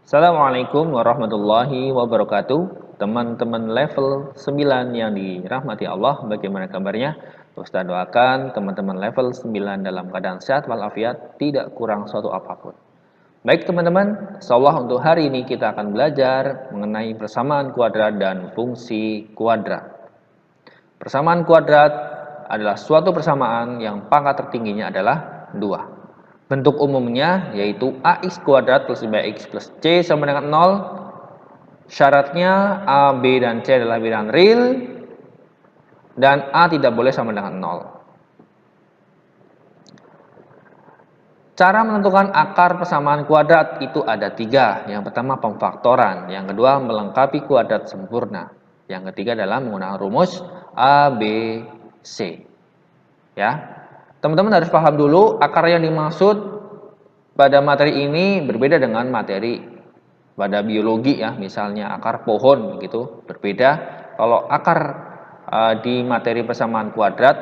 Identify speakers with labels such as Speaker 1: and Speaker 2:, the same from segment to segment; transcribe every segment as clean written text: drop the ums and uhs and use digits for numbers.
Speaker 1: Assalamualaikum warahmatullahi wabarakatuh. Teman-teman level 9 yang dirahmati Allah, bagaimana kabarnya? Ustaz doakan teman-teman level 9 dalam keadaan sehat walafiat, tidak kurang suatu apapun. Baik teman-teman, insyaallah untuk hari ini kita akan belajar mengenai persamaan kuadrat dan fungsi kuadrat. Persamaan kuadrat adalah suatu persamaan yang pangkat tertingginya adalah 2. Bentuk umumnya yaitu ax kuadrat plus bx plus c sama dengan 0. Syaratnya a, b, dan c adalah bilangan real dan a tidak boleh sama dengan 0. Cara menentukan akar persamaan kuadrat itu ada 3. Yang pertama pemfaktoran, yang kedua melengkapi kuadrat sempurna, yang ketiga adalah menggunakan rumus a, b, c. Ya, teman-teman harus paham dulu akar yang dimaksud pada materi ini berbeda dengan materi pada biologi ya, misalnya akar pohon gitu, berbeda. Kalau akar di materi persamaan kuadrat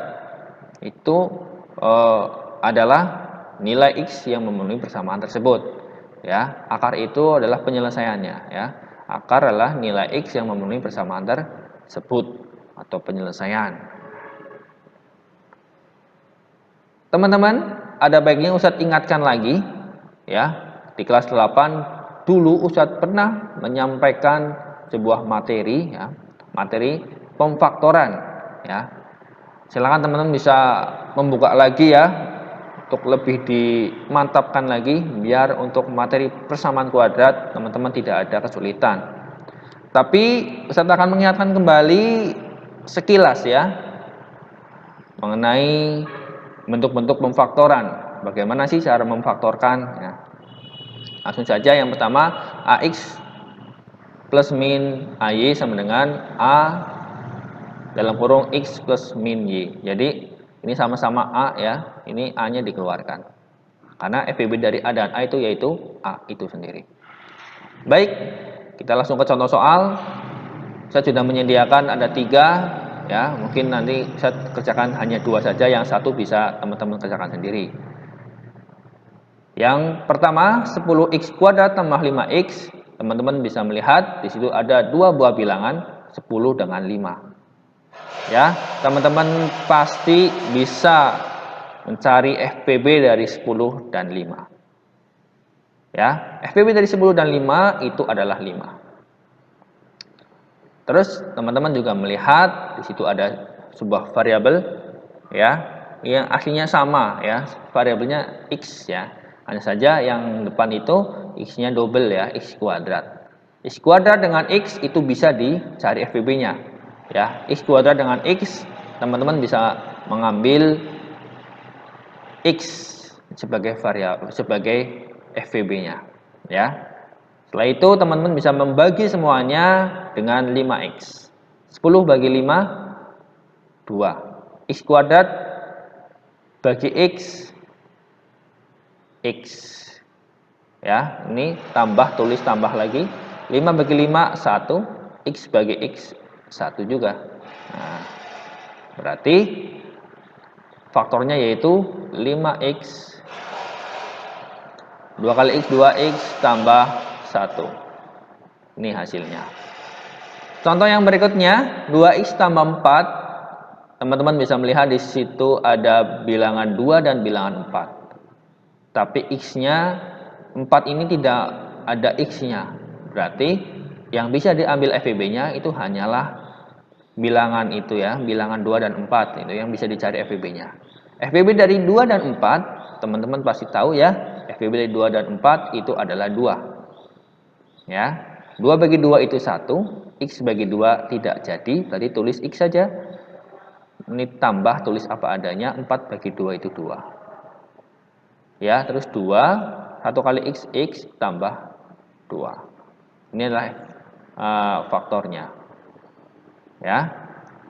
Speaker 1: itu adalah nilai x yang memenuhi persamaan tersebut. Ya, akar itu adalah penyelesaiannya ya. Akar adalah nilai x yang memenuhi persamaan tersebut atau penyelesaian. Teman-teman, ada baiknya Ustadz ingatkan lagi ya, di kelas 8 dulu Ustadz pernah menyampaikan sebuah materi ya, materi pemfaktoran ya. Silakan teman-teman bisa membuka lagi ya untuk lebih dimantapkan lagi biar untuk materi persamaan kuadrat teman-teman tidak ada kesulitan. Tapi Ustadz akan mengingatkan kembali sekilas ya mengenai bentuk-bentuk pemfaktoran. Bagaimana sih cara memfaktorkan ya. Langsung saja yang pertama ax plus min ay sama dengan a dalam kurung x plus min y. Jadi ini sama-sama a ya, ini a nya dikeluarkan karena FBB dari a dan a itu yaitu a itu sendiri. Baik, kita langsung ke contoh soal. Saya sudah menyediakan ada 3 ya, mungkin nanti saya kerjakan hanya 2 saja, yang satu bisa teman-teman kerjakan sendiri. Yang pertama 10x kuadrat tambah 5x. Teman-teman bisa melihat di situ ada 2 buah bilangan 10 dengan 5. Ya, teman-teman pasti bisa mencari FPB dari 10 dan 5. Ya, FPB dari 10 dan 5 itu adalah 5. Terus teman-teman juga melihat di situ ada sebuah variabel ya, yang aslinya sama ya, variabelnya x ya. Hanya saja yang depan itu x-nya double ya, x kuadrat. X kuadrat dengan x itu bisa dicari FPB-nya. Ya, x kuadrat dengan x, teman-teman bisa mengambil x sebagai variabel sebagai FPB-nya, ya. Setelah itu teman-teman bisa membagi semuanya dengan 5x. 10 bagi 5 2. X kuadrat bagi x x. Ya, ini tulis tambah lagi. 5 bagi 5 1, x bagi x 1 juga. Nah, berarti faktornya yaitu 5x 2 kali x 2x tambah 1. Ini hasilnya. Contoh yang berikutnya 2x tambah 4. Teman-teman bisa melihat di situ ada bilangan 2 dan bilangan 4. Tapi x-nya 4 ini tidak ada x-nya. Berarti yang bisa diambil FPB-nya itu hanyalah bilangan itu ya, bilangan 2 dan 4 itu yang bisa dicari FPB-nya. FPB dari 2 dan 4, teman-teman pasti tahu ya, FPB dari 2 dan 4 itu adalah 2. Ya. 2 bagi 2 itu 1, x bagi 2 tidak jadi, berarti tulis x saja. Ini tambah tulis apa adanya, 4 bagi 2 itu 2. Ya, terus 2, 1 kali x, x tambah 2. Ini adalah faktornya. Ya.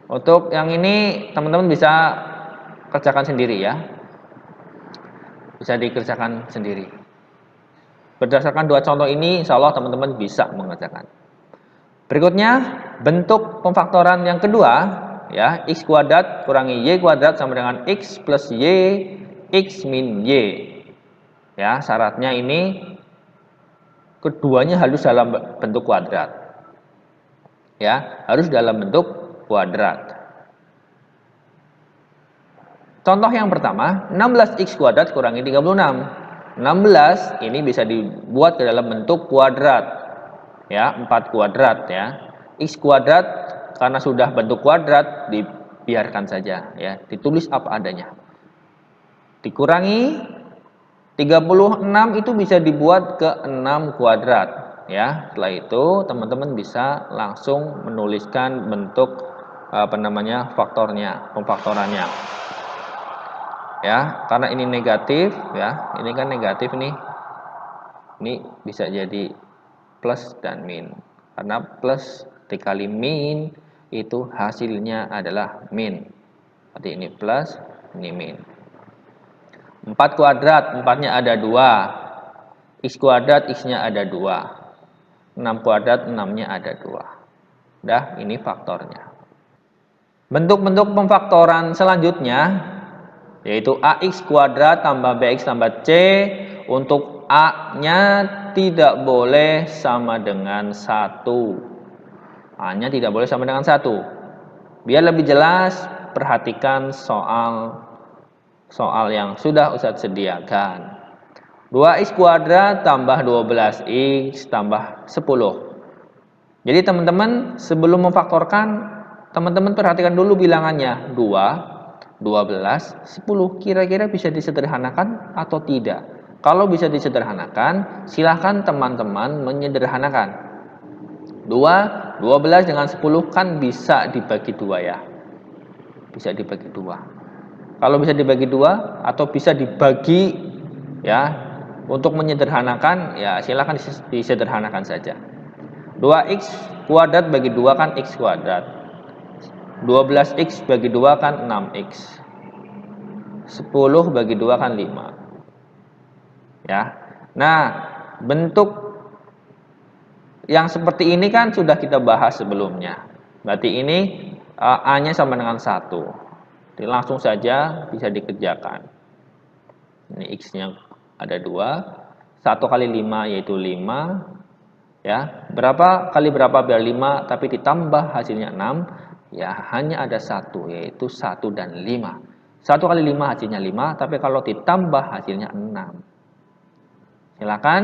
Speaker 1: Untuk yang ini teman-teman bisa kerjakan sendiri ya. Bisa dikerjakan sendiri. Berdasarkan 2 contoh ini, insya Allah teman-teman bisa mengerjakan. Berikutnya, bentuk pemfaktoran yang kedua, ya, x kuadrat kurangi y kuadrat sama dengan x plus y, x min y. Ya, syaratnya ini keduanya harus dalam bentuk kuadrat. Ya, harus dalam bentuk kuadrat. Contoh yang pertama, 16x kuadrat kurangi 36. 16 ini bisa dibuat ke dalam bentuk kuadrat. Ya, 4 kuadrat ya. X kuadrat karena sudah bentuk kuadrat dibiarkan saja ya, ditulis apa adanya. Dikurangi 36 itu bisa dibuat ke 6 kuadrat ya. Setelah itu teman-teman bisa langsung menuliskan bentuk faktornya, pemfaktorannya. Ya, karena ini negatif ya. Ini kan negatif nih. Ini bisa jadi plus dan min. Karena plus dikali min itu hasilnya adalah min. Berarti ini plus, ini min. 4 kuadrat, 4-nya ada 2. X kuadrat, X-nya ada 2. 6 kuadrat, 6-nya ada 2. Udah, ini faktornya. Bentuk-bentuk pemfaktoran selanjutnya yaitu AX kuadrat tambah BX tambah C. Untuk A-nya tidak boleh sama dengan 1. A-nya tidak boleh sama dengan 1. Biar lebih jelas, perhatikan soal yang sudah Ustadz sediakan. 2x kuadrat tambah 12x tambah 10. Jadi teman-teman sebelum memfaktorkan, teman-teman perhatikan dulu bilangannya. 2, 12, 10. Kira-kira bisa disederhanakan atau tidak? Kalau bisa disederhanakan, silahkan teman-teman menyederhanakan. 2, 12 dengan 10 kan bisa dibagi 2 ya. Bisa dibagi 2. Kalau bisa dibagi 2 atau bisa dibagi ya, untuk menyederhanakan ya silahkan disederhanakan saja. 2x kuadrat bagi 2 kan x kuadrat. 12x bagi 2 kan 6x. 10 bagi 2 kan 5. Ya. Nah, bentuk yang seperti ini kan sudah kita bahas sebelumnya. Berarti ini A-nya sama dengan 1. Jadi langsung saja bisa dikerjakan. Ini X-nya ada 2. 1 kali 5 yaitu 5. Ya, berapa kali berapa biar 5 tapi ditambah hasilnya 6. Ya, hanya ada 1 yaitu 1 dan 5. 1 kali 5 hasilnya 5, tapi kalau ditambah hasilnya 6. Silakan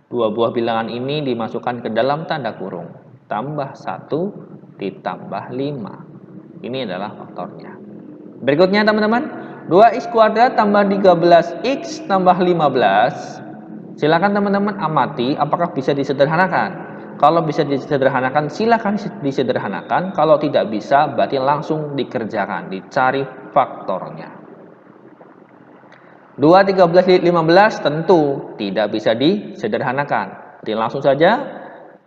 Speaker 1: dua buah bilangan ini dimasukkan ke dalam tanda kurung. Tambah 1 ditambah 5. Ini adalah faktornya. Berikutnya teman-teman, 2x kuadrat tambah 13x tambah 15. Silakan teman-teman amati apakah bisa disederhanakan. Kalau bisa disederhanakan, silakan disederhanakan. Kalau tidak bisa, berarti langsung dikerjakan, dicari faktornya. 2, 13, 15 tentu tidak bisa disederhanakan. Jadi langsung saja,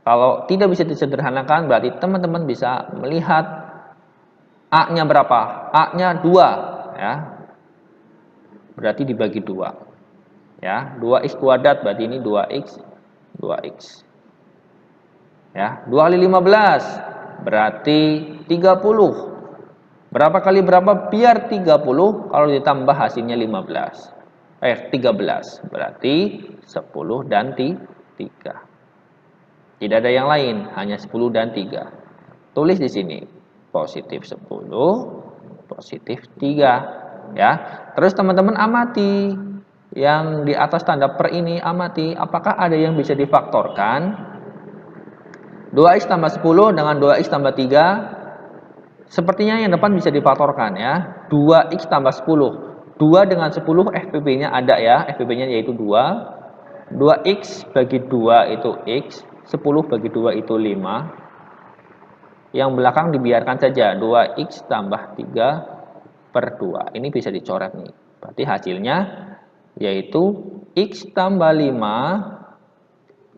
Speaker 1: kalau tidak bisa disederhanakan, berarti teman-teman bisa melihat A-nya berapa? A-nya 2 ya. Berarti dibagi 2. Ya, 2x kuadrat berarti ini 2x, 2x. Ya, 2 kali 15 berarti 30. Berapa kali berapa biar 30 kalau ditambah hasilnya 13 berarti 10 dan 3. Tidak ada yang lain, hanya 10 dan 3. Tulis di sini positif 10, positif 3 ya. Terus teman-teman amati yang di atas tanda per ini, amati apakah ada yang bisa difaktorkan. 2x tambah 10 dengan 2x tambah 3. Sepertinya yang depan bisa difaktorkan ya. 2x tambah 10. 2 dengan 10 FPB-nya ada ya. FPB-nya yaitu 2. 2x bagi 2 itu x. 10 bagi 2 itu 5. Yang belakang dibiarkan saja. 2x tambah 3 per 2. Ini bisa dicoret nih. Berarti hasilnya yaitu x tambah 5.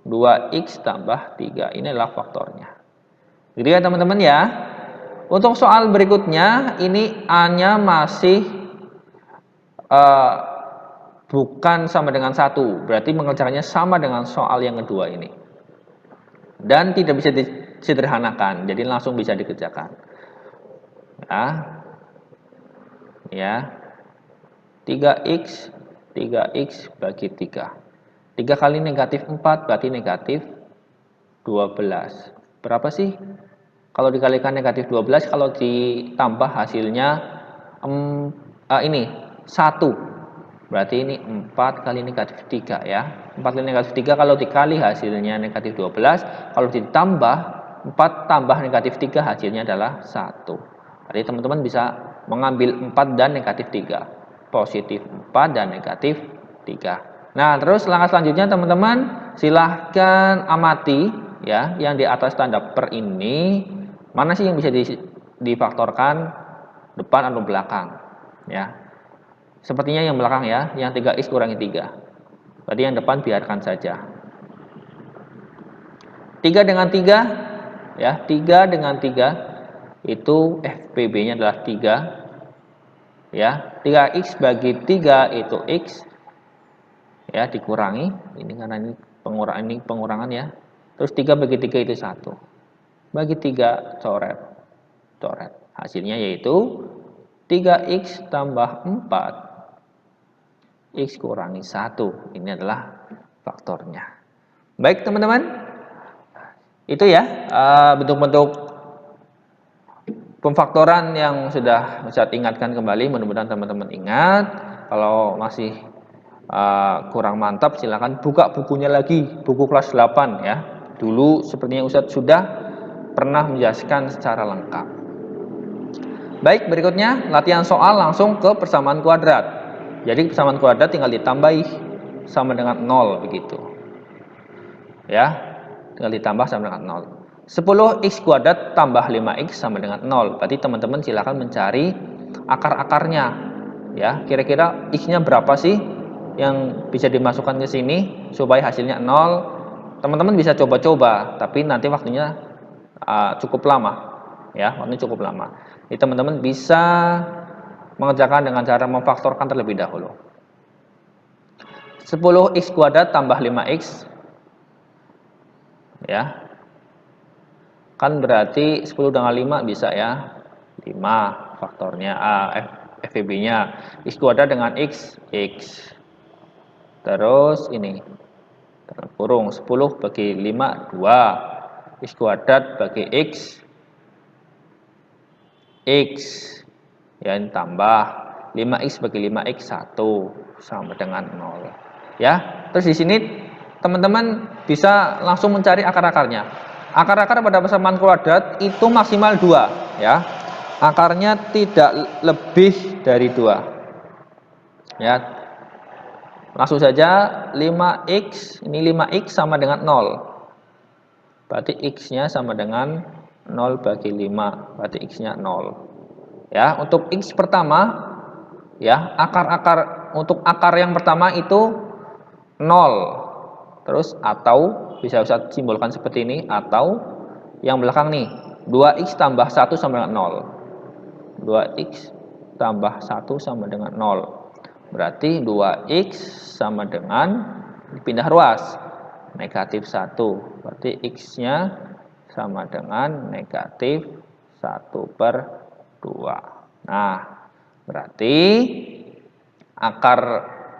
Speaker 1: 2x tambah 3. Ini adalah faktornya. Gitu ya teman-teman ya. Untuk soal berikutnya, ini A-nya masih bukan sama dengan 1. Berarti mengerjakannya sama dengan soal yang kedua ini. Dan tidak bisa disederhanakan. Jadi langsung bisa dikerjakan. Ya. 3x bagi 3. 3 kali negatif 4 berarti negatif 12. Berapa sih? Kalau dikalikan negatif 12, kalau ditambah hasilnya ini 1. Berarti ini 4 kali negatif 3 ya. 4 kali negatif 3 kalau dikali hasilnya negatif 12. Kalau ditambah 4 tambah negatif 3 hasilnya adalah 1. Jadi teman-teman bisa mengambil 4 dan negatif 3. Positif 4 dan negatif 3. Nah, terus langkah selanjutnya teman-teman silahkan amati ya, yang di atas tanda per ini mana sih yang bisa difaktorkan depan atau belakang ya. Sepertinya yang belakang ya, yang 3x kurangi 3. Berarti yang depan biarkan saja. 3 dengan 3 ya, 3 dengan 3 itu FPB-nya adalah 3 ya. 3x bagi 3 itu x ya, dikurangi ini karena ini pengurangan ya. Terus 3 bagi 3 itu 1. Bagi 3 coret. Hasilnya yaitu 3x tambah 4 x kurangi 1. Ini adalah faktornya. Baik teman-teman, itu ya bentuk-bentuk pemfaktoran yang sudah saya ingatkan kembali. Mudah-mudahan teman-teman ingat. Kalau masih kurang mantap, silakan buka bukunya lagi, buku kelas 8 ya. Dulu sepertinya Ustadz sudah pernah menjelaskan secara lengkap. Baik, berikutnya latihan soal langsung ke persamaan kuadrat. Jadi persamaan kuadrat tinggal ditambahi sama dengan 0 begitu. Ya, tinggal ditambah sama dengan 0. 10x kuadrat tambah 5x sama dengan 0. Berarti teman-teman silakan mencari akar-akarnya. Ya, kira-kira x-nya berapa sih yang bisa dimasukkan ke sini supaya hasilnya 0. Teman-teman bisa coba-coba, tapi nanti waktunya cukup lama. Ya, waktunya cukup lama. Jadi teman-teman bisa mengerjakan dengan cara memfaktorkan terlebih dahulu. 10x kuadrat tambah 5x ya. Kan berarti 10 dengan 5 bisa ya. 5 faktornya FVB-nya. X kuadrat dengan x. Terus ini dalam kurung 10 bagi 5 2. X kuadrat bagi x ya, ini tambah 5x bagi 5x 1 sama dengan 0 ya. Terus di sini teman-teman bisa langsung mencari akar-akarnya. Akar-akar pada persamaan kuadrat itu maksimal 2 ya. Akarnya tidak lebih dari 2 ya. Langsung saja 5x, ini 5x sama dengan 0. Berarti x-nya sama dengan 0 bagi 5, berarti x-nya 0. Ya, untuk x pertama ya, untuk akar yang pertama itu 0. Terus atau bisa simbolkan seperti ini, atau yang belakang nih 2x tambah 1 sama dengan 0. 2x tambah 1 sama dengan 0. Berarti 2x sama dengan dipindah ruas negatif 1. Berarti x-nya sama dengan negatif 1/2. Nah, berarti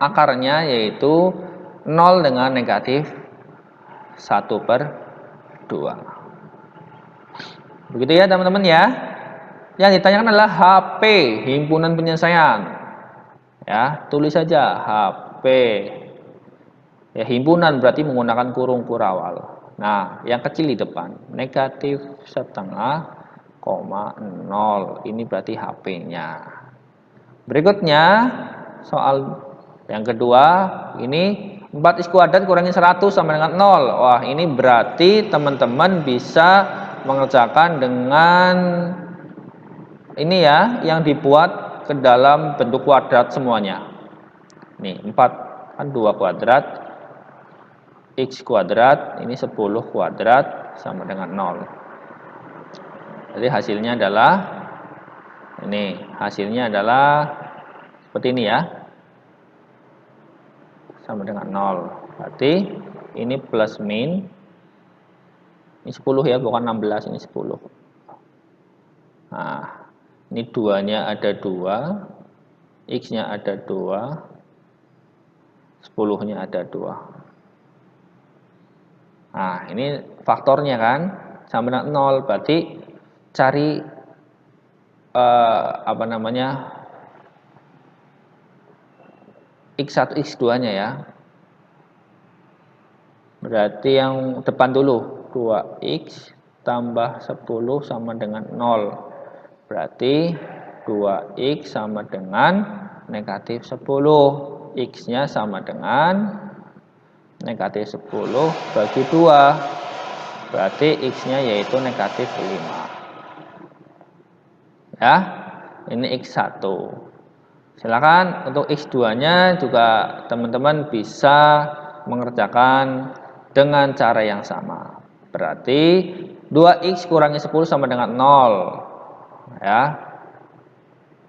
Speaker 1: akarnya yaitu 0 dengan negatif 1/2. Begitu ya teman-teman ya. Yang ditanyakan adalah HP, himpunan penyelesaian. Ya, tulis saja HP. Ya, himpunan berarti menggunakan kurung kurawal. Nah, yang kecil di depan, negatif 0,5, ini berarti HP-nya. Berikutnya, soal yang kedua, ini 4x kuadrat kurangi 100 sama dengan 0. Wah, ini berarti teman-teman bisa mengerjakan dengan ini ya, yang dibuat ke dalam bentuk kuadrat semuanya. Nih, 4 kan 2 kuadrat, x kuadrat, ini 10 kuadrat sama dengan 0. Jadi hasilnya adalah ini, hasilnya adalah seperti ini ya. Sama dengan 0. Berarti ini plus min. Ini 10 ya, bukan 16, ini 10. Nah, ini 2-nya ada 2, x-nya ada 2, 10-nya ada 2. Nah, ini faktornya kan sama dengan 0, berarti cari apa namanya X1 X2 nya ya. Berarti yang depan dulu 2X tambah 10 sama dengan 0. Berarti 2X sama dengan negatif 10. X-nya sama dengan negatif 10 bagi 2. Berarti X-nya yaitu negatif 5. Ya, ini X1. Silakan untuk X2-nya juga teman-teman bisa mengerjakan dengan cara yang sama. Berarti 2X kurangi 10 sama dengan 0. Ya.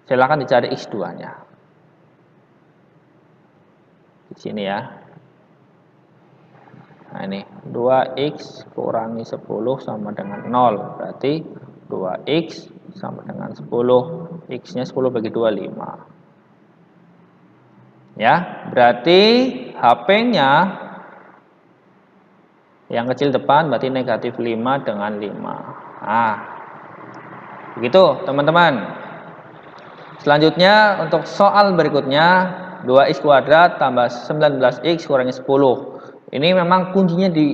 Speaker 1: Silakan dicari X2-nya. Di sini ya. Nah, ini 2X kurangi 10 sama dengan 0. Berarti 2X sama dengan 10. X-nya 10 bagi 2, 5. Ya, berarti HP-nya yang kecil depan berarti negatif 5 dengan 5. Nah, begitu teman-teman. Selanjutnya untuk soal berikutnya 2x kuadrat tambah 19x kurangi 10. Ini memang kuncinya di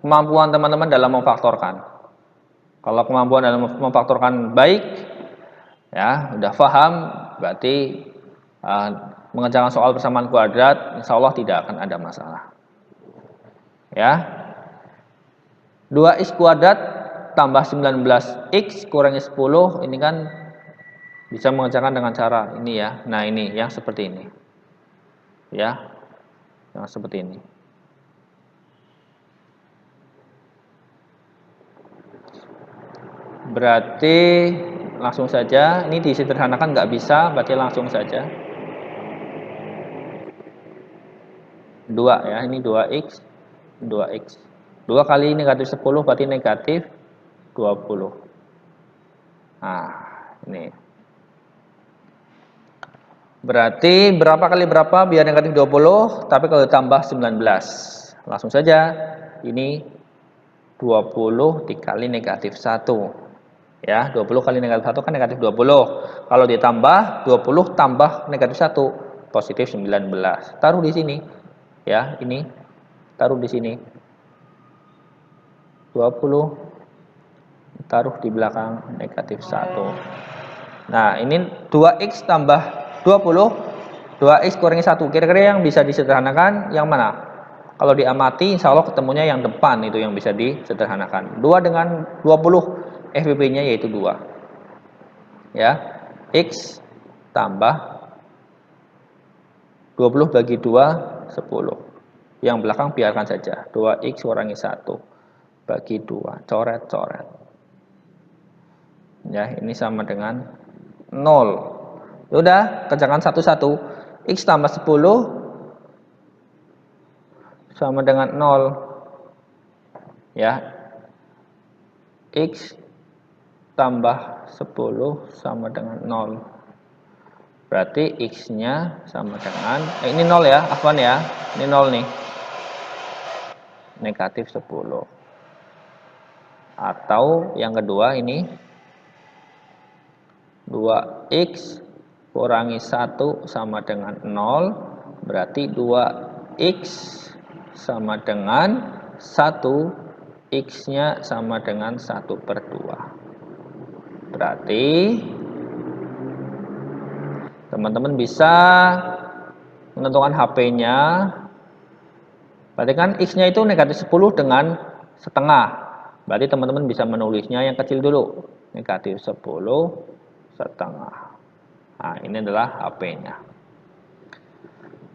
Speaker 1: kemampuan teman-teman dalam memfaktorkan. Kalau kemampuan dalam memfaktorkan baik, ya udah paham, berarti mengerjakan soal persamaan kuadrat insya Allah tidak akan ada masalah. Ya, 2x kuadrat tambah 19x kurangi 10, ini kan bisa mengerjakan dengan cara ini ya. Nah, ini yang seperti ini. Ya, yang seperti ini. Berarti langsung saja, ini disederhanakan nggak bisa, berarti langsung saja. 2 ya, ini 2x, 2x. 2 kali negatif 10 berarti negatif 20. Nah, ini. Berarti berapa kali berapa biar negatif 20, tapi kalau ditambah 19. Langsung saja, ini 20 dikali negatif 1. Ya, 20 kali negatif 1 kan negatif 20. Kalau ditambah 20 tambah negatif 1, positif 19. Taruh di sini. Ya, ini. Taruh di sini. 20 taruh di belakang negatif 1. Nah, ini 2x tambah 20, 2x kurangi 1. Kira-kira yang bisa disederhanakan yang mana? Kalau diamati insya Allah ketemunya yang depan itu yang bisa disederhanakan. 2 dengan 20 FBB-nya yaitu 2. Ya, X tambah 20 bagi 2, 10. Yang belakang biarkan saja. 2x kurangi 1 bagi 2. Coret-coret. Ya, ini sama dengan 0. Udah, kerjakan satu-satu. X tambah 10 sama dengan 0. Ya. X tambah 10 sama dengan 0. Berarti X-nya sama dengan ini 0 ya, afwan ya. Ini 0 nih. Negatif 10. Atau yang kedua ini 2x kurangi 1 sama dengan 0. Berarti 2x sama dengan 1. X-nya sama dengan 1/2. Berarti teman-teman bisa menentukan HP-nya. Berarti kan X-nya itu negatif 10 dengan setengah. Berarti teman-teman bisa menulisnya yang kecil dulu. Negatif 10 setengah. Nah, ini adalah HP-nya.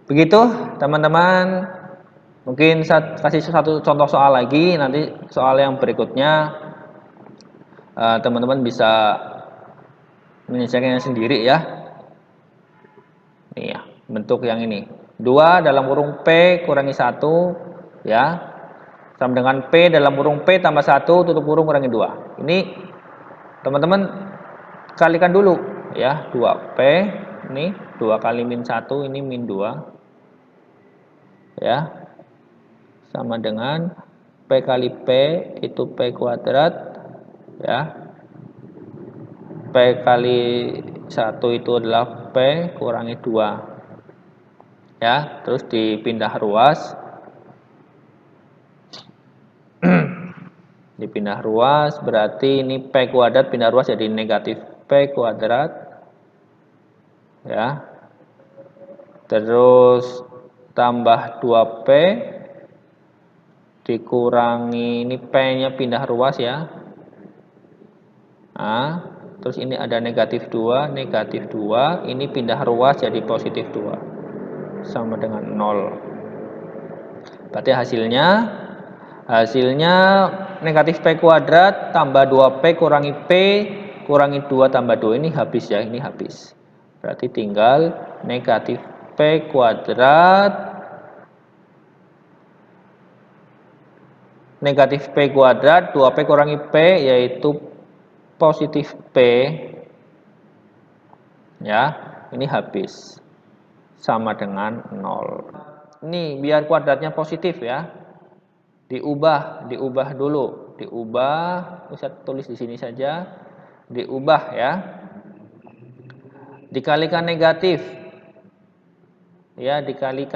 Speaker 1: Begitu teman-teman. Mungkin saya kasih satu contoh soal lagi. Nanti soal yang berikutnya teman-teman bisa menyelesaikannya sendiri ya. Nih ya, bentuk yang ini. 2 dalam kurung P kurangi 1 ya. Sama dengan P dalam kurung P tambah 1 tutup kurung kurangi 2. Ini teman-teman kalikan dulu ya. 2P ini 2 kali min 1 ini min 2 ya. sama dengan P kali P itu P kuadrat, ya. P kali 1 itu adalah P kurangi 2. Ya, terus dipindah ruas. Dipindah ruas berarti ini P kuadrat pindah ruas jadi negatif P kuadrat. Ya. Terus tambah 2P dikurangi ini P-nya pindah ruas ya. Nah, terus ini ada negatif 2, negatif 2, ini pindah ruas jadi positif 2. Sama dengan 0. Berarti hasilnya negatif P kuadrat tambah 2P kurangi P kurangi 2 tambah 2 ini habis ya, ini habis. Berarti tinggal negatif P kuadrat negatif P kuadrat 2P kurangi P yaitu positif P, ya, ini habis sama dengan 0. Ini biar kuadratnya positif ya, diubah dulu, bisa tulis di sini saja, diubah ya, dikalikan negatif, ya, dikali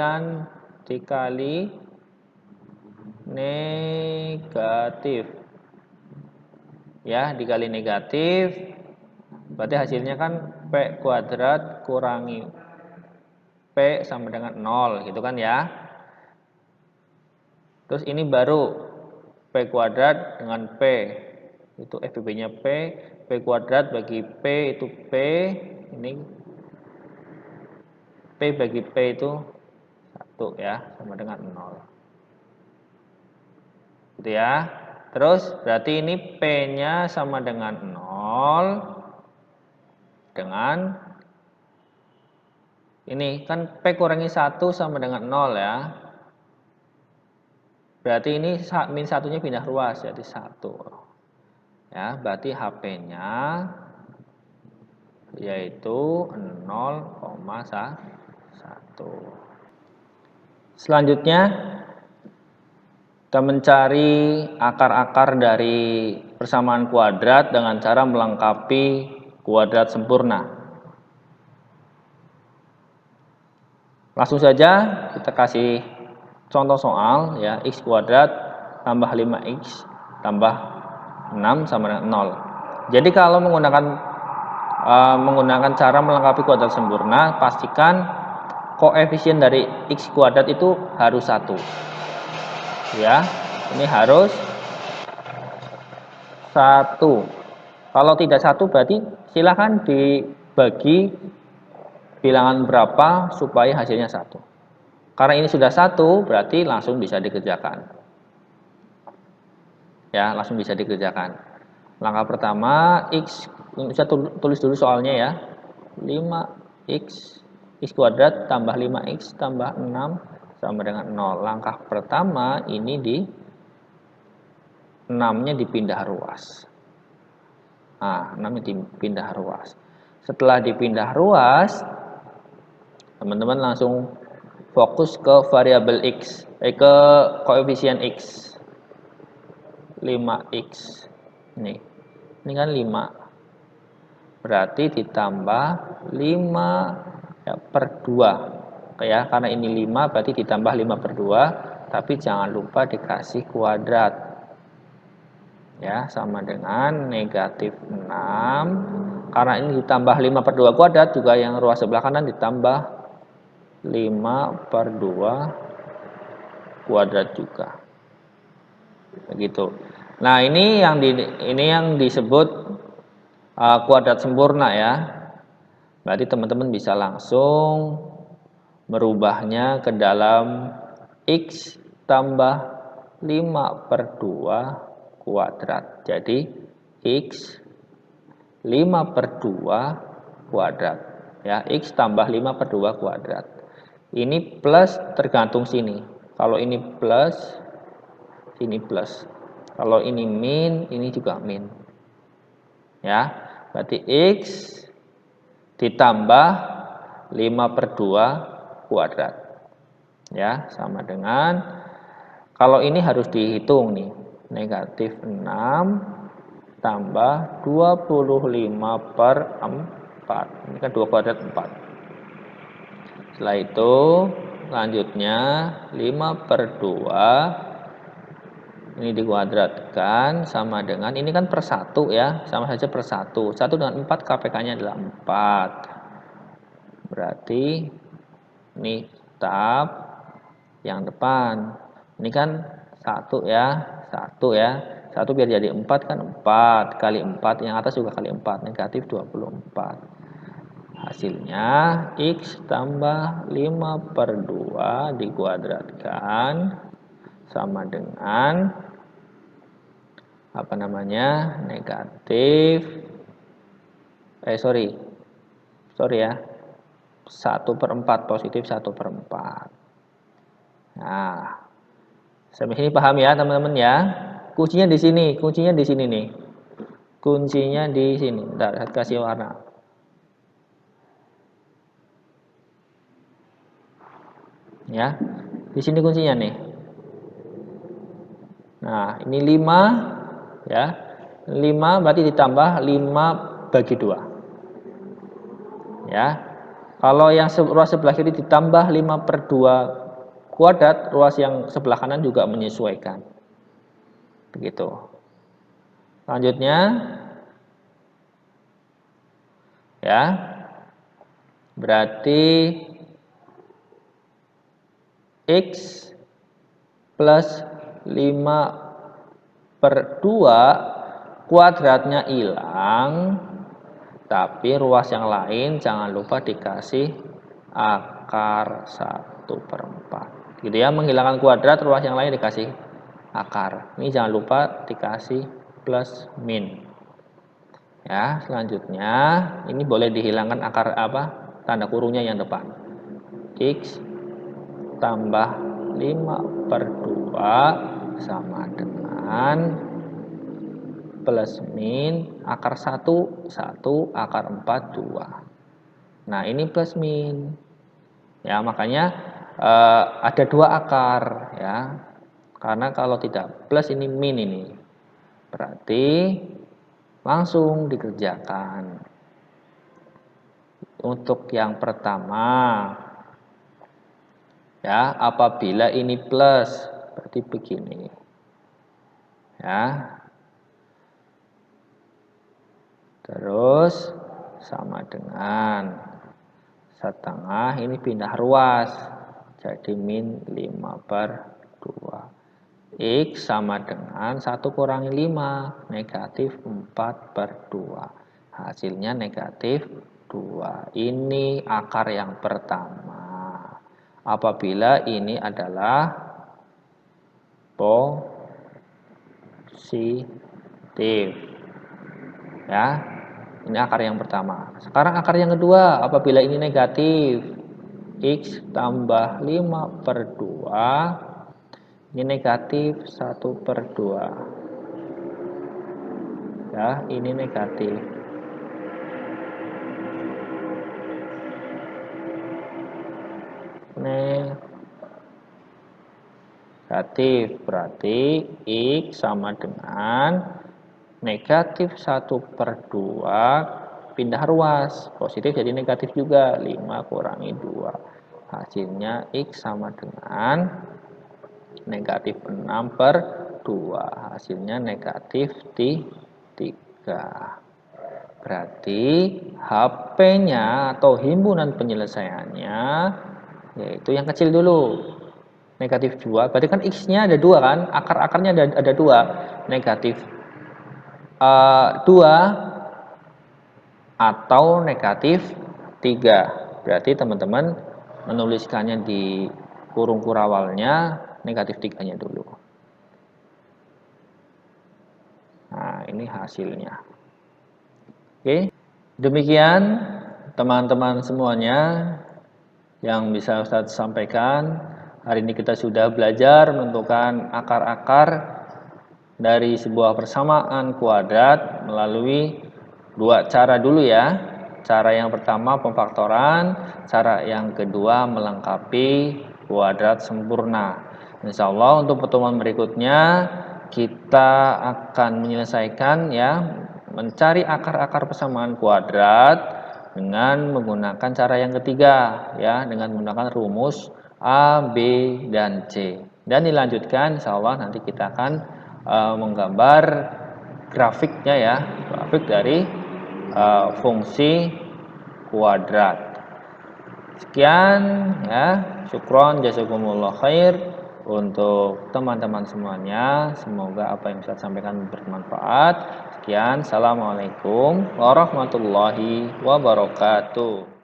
Speaker 1: negatif, ya, dikali negatif, berarti hasilnya kan P kuadrat kurangi P sama dengan 0 gitu kan ya. Terus ini baru P kuadrat dengan P itu FBB-nya P kuadrat bagi P itu P, ini P bagi P itu 1 ya, sama dengan 0 gitu ya. Terus berarti ini P-nya sama dengan 0 dengan ini kan P kurangi 1 sama dengan 0 ya. Berarti ini min 1-nya pindah ruas jadi 1. Ya, berarti HP-nya yaitu 0,1. Selanjutnya kita mencari akar-akar dari persamaan kuadrat dengan cara melengkapi kuadrat sempurna. Langsung saja kita kasih contoh soal ya, x kuadrat tambah 5x tambah 6 sama dengan 0. Jadi kalau menggunakan cara melengkapi kuadrat sempurna, pastikan koefisien dari x kuadrat itu harus 1. Ya, ini harus 1. Kalau tidak 1 berarti silahkan dibagi bilangan berapa supaya hasilnya 1. Karena ini sudah 1 berarti langsung bisa dikerjakan. Ya, langsung bisa dikerjakan. Langkah pertama x, bisa tulis dulu soalnya ya. 5x x kuadrat tambah 5x tambah 6 sama dengan 0. Langkah pertama ini 6-nya dipindah ruas. Nah, 6-nya dipindah ruas. Setelah dipindah ruas, teman-teman langsung fokus ke variabel x, ke koefisien x. 5x. Ini kan 5. Berarti ditambah 5 ya, per 2. Ya, karena ini 5 berarti ditambah 5 per 2, tapi jangan lupa dikasih kuadrat. Ya, sama dengan negatif 6. Karena ini ditambah 5 per 2 kuadrat, juga yang ruas sebelah kanan ditambah 5 per 2 kuadrat juga. Begitu. Nah, ini yang disebut kuadrat sempurna ya. Berarti teman-teman bisa langsung merubahnya ke dalam x tambah 5 per 2 kuadrat. Jadi x 5 per 2 kuadrat. Ya, x tambah 5 per 2 kuadrat. Ini plus tergantung sini. Kalau ini plus, sini plus. Kalau ini min, ini juga min. Ya, berarti x ditambah 5 per 2 kuadrat. Ya, sama dengan, Kalau ini harus dihitung nih. Negatif 6 tambah 25 per 4. Ini kan 2 kuadrat 4. Setelah itu selanjutnya 5 per 2 ini dikuadratkan sama dengan, ini kan per 1 ya, sama saja per 1. 1 dengan 4 KPK-nya adalah 4. Berarti ini tab yang depan. Ini kan 1 ya, 1 ya. 1 biar jadi 4 kan 4 kali 4, yang atas juga kali 4, negatif 24. Hasilnya X tambah 5 per 2 dikuadratkan sama dengan apa namanya, negatif sorry ya, 1 per 4, positif 1 per 4. Nah, sampai sini paham ya teman-teman ya. Kuncinya di sini, kuncinya di sini nih. Kuncinya di sini. Bentar, saya kasih warna. Ya. Di sini kuncinya nih. Nah, ini 5 ya. 5 berarti ditambah 5 bagi 2. Ya. Kalau yang ruas sebelah kiri ditambah 5 per 2 kuadrat, ruas yang sebelah kanan juga menyesuaikan. Begitu. Selanjutnya ya. Berarti X plus 5 per 2 kuadratnya hilang, tapi ruas yang lain jangan lupa dikasih akar 1 per 4. Gitu ya, menghilangkan kuadrat, ruas yang lain dikasih akar. Ini jangan lupa dikasih plus min. Ya, selanjutnya ini boleh dihilangkan akar apa? Tanda kurungnya yang depan. X tambah 5 per 2 sama dengan plus min akar 1, 1, akar 4, 2. Nah, ini plus min. Ya, makanya ada 2 akar ya. Karena kalau tidak plus ini min ini. Berarti langsung dikerjakan. Untuk yang pertama ya, apabila ini plus berarti begini. Ya. Terus sama dengan setengah, ini pindah ruas jadi min 5 per 2. X sama dengan 1 kurangi 5, negatif 4 per 2. Hasilnya negatif 2. Ini akar yang pertama. Apabila ini adalah positif. Ya, ini akar yang pertama. Sekarang akar yang kedua, apabila ini negatif, X tambah 5 per 2, ini negatif 1 per 2. Ya, ini negatif. Negatif, berarti X sama dengan negatif 1 per 2, pindah ruas, positif jadi negatif juga, 5 kurangi 2. Hasilnya X sama dengan negatif 6 per 2. Hasilnya negatif 3. Berarti HP-nya atau himpunan penyelesaiannya yaitu yang kecil dulu. Negatif 2, berarti kan X-nya ada 2 kan? Akar-akarnya ada 2. Negatif 2 atau negatif 3. Berarti teman-teman menuliskannya di kurung kurawalnya negatif 3-nya dulu. Nah, ini hasilnya. Oke, demikian teman-teman semuanya yang bisa Ustadz sampaikan. Hari ini kita sudah belajar menentukan akar-akar dari sebuah persamaan kuadrat melalui 2 cara dulu ya. Cara yang pertama pemfaktoran, cara yang kedua melengkapi kuadrat sempurna. Insya Allah untuk pertemuan berikutnya kita akan menyelesaikan ya mencari akar-akar persamaan kuadrat dengan menggunakan cara yang ketiga ya dengan menggunakan rumus A, B, dan C. Dan dilanjutkan insya Allah nanti kita akan menggambar grafiknya ya, grafik dari fungsi kuadrat. Sekian ya, syukron jazakumullah khair untuk teman-teman semuanya. Semoga apa yang saya sampaikan bermanfaat. Sekian, assalamualaikum warahmatullahi wabarakatuh.